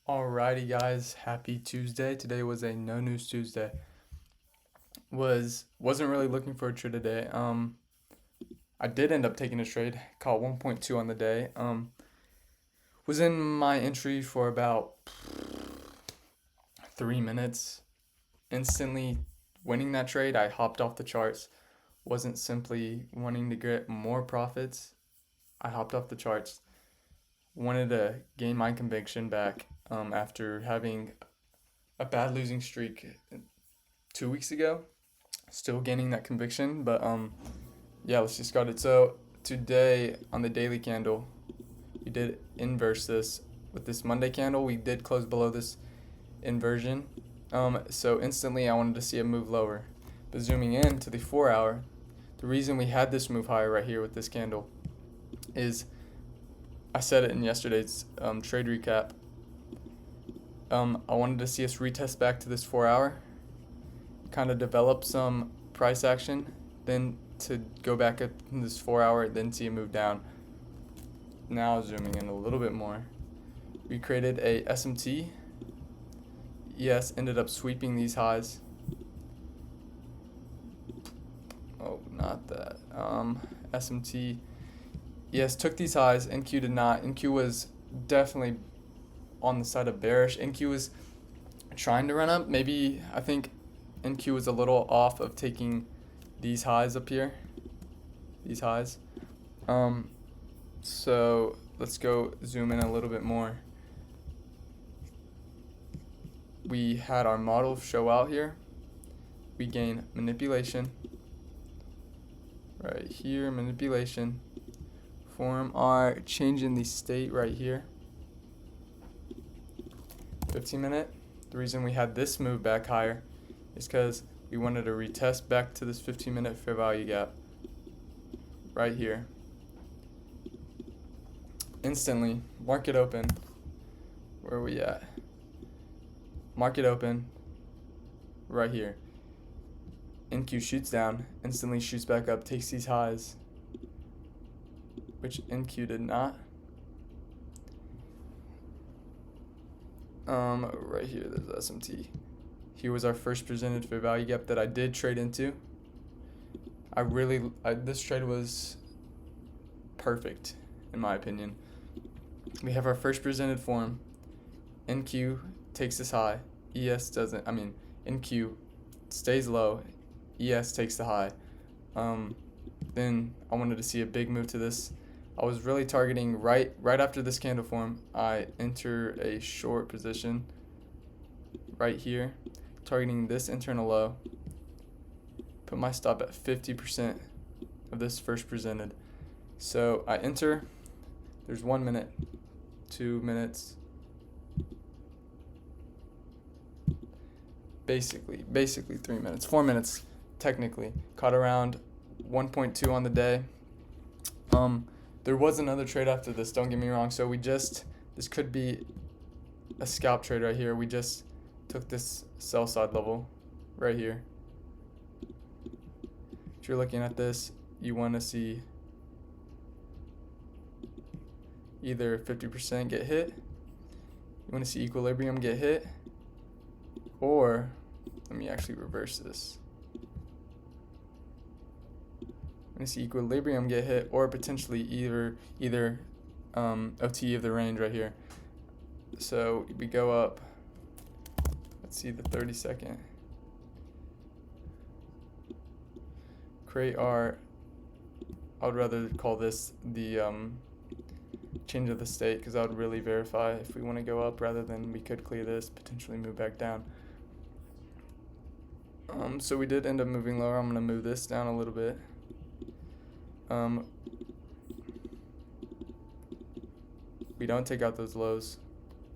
Alrighty guys, happy Tuesday. Today was a no news Tuesday. Wasn't really looking for a trade today. I did end up taking a trade, caught 1.2 on the day. Was in my entry for about 3 minutes. Instantly winning that trade, I hopped off the charts. Wasn't simply wanting to get more profits. I hopped off the charts. Wanted to gain my conviction back after having a bad losing streak 2 weeks ago. Still gaining that conviction, but yeah, let's just got it. So today on the daily candle, we did inverse this with this Monday candle. We did close below this inversion. So instantly I wanted to see it move lower. But zooming in to the 4 hour, the reason we had this move higher right here with this candle is I said it in yesterday's trade recap. I wanted to see us retest back to this 4 hour, kind of develop some price action, then to go back at this 4 hour, then see it move down. Now zooming in a little bit more, we created a SMT. ES ended up sweeping these highs. Oh, not that. SMT. ES took these highs. NQ did not. NQ was definitely on the side of bearish. NQ was trying to run up. Maybe I think NQ was a little off of taking these highs up here. These highs. So let's go zoom in a little bit more. We had our model show out here. We gain manipulation. Right here, manipulation. Form our change in the state right here. 15-minute. The reason we had this move back higher is because we wanted to retest back to this 15-minute fair value gap right here. Instantly, market open. Where are we at? Market open right here. NQ shoots down, instantly shoots back up, takes these highs, which NQ did not. Right here, there's SMT. Here was our first presented fair value gap that I did trade into. This trade was perfect, in my opinion. We have our first presented form. NQ takes this high. ES doesn't. NQ stays low. ES takes the high. Then I wanted to see a big move to this. I was really targeting right after this candle form. I enter a short position right here, targeting this internal low. Put my stop at 50% of this first presented. So I enter. There's 1 minute, 2 minutes. Basically 3 minutes, 4 minutes technically. Caught around 1.2 on the day. There was another trade after this, don't get me wrong. So this could be a scalp trade right here. We just took this sell side level right here. If you're looking at this, you want to see either 50% get hit, you want to see equilibrium get hit, or let me actually reverse this. I'm going to see equilibrium get hit, or potentially either OT of the range right here. So we go up. Let's see the 30-second. Create our. I would rather call this the change of the state, because I would really verify if we want to go up rather than we could clear this, potentially move back down. So we did end up moving lower. I'm going to move this down a little bit. We don't take out those lows.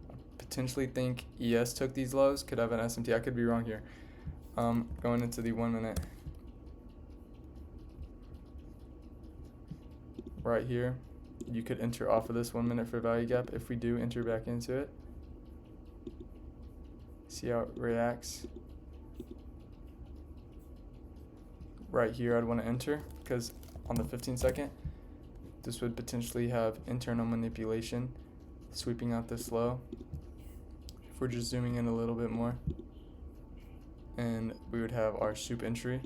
I potentially think ES took these lows. Could have an SMT. I could be wrong here. Going into the 1 minute. Right here. You could enter off of this 1 minute for value gap if we do enter back into it. See how it reacts. Right here I'd want to enter, because on the 15-second, this would potentially have internal manipulation, sweeping out this low. if we're just zooming in a little bit more, and we would have our soup entry.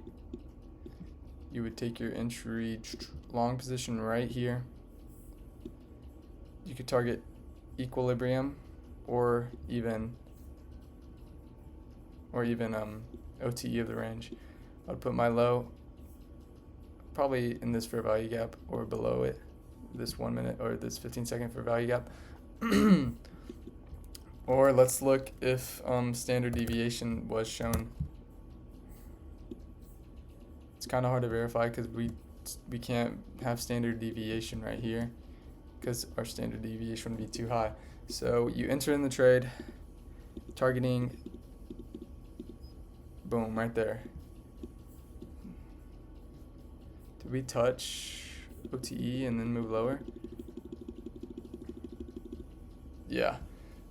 You would take your entry long position right here. You could target equilibrium or even OTE of the range. I'd put my low probably in this fair value gap or below it, this 1 minute or this 15-second fair value gap. Or let's look if standard deviation was shown. It's kind of hard to verify because we can't have standard deviation right here because our standard deviation would be too high. So you enter in the trade, targeting, boom, right there. Did we touch OTE and then move lower? Yeah.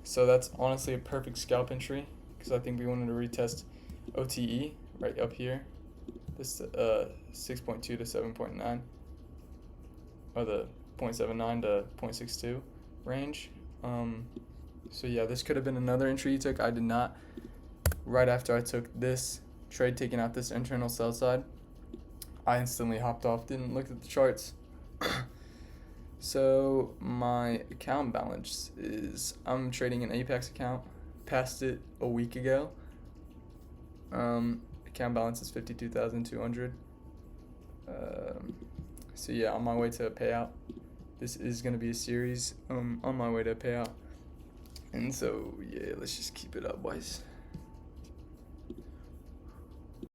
So that's honestly a perfect scalp entry because I think we wanted to retest OTE right up here. This 6.2 to 7.9, or the 0.79 to 0.62 range. So yeah, this could have been another entry you took. I did not. Right after I took this trade, taking out this internal sell side, I instantly hopped off, didn't look at the charts. So my account balance is, I'm trading an Apex account, passed it a week ago. Account balance is 52,200. So yeah, on my way to a payout. This is gonna be a series. On my way to a payout. And so yeah, let's just keep it up, boys.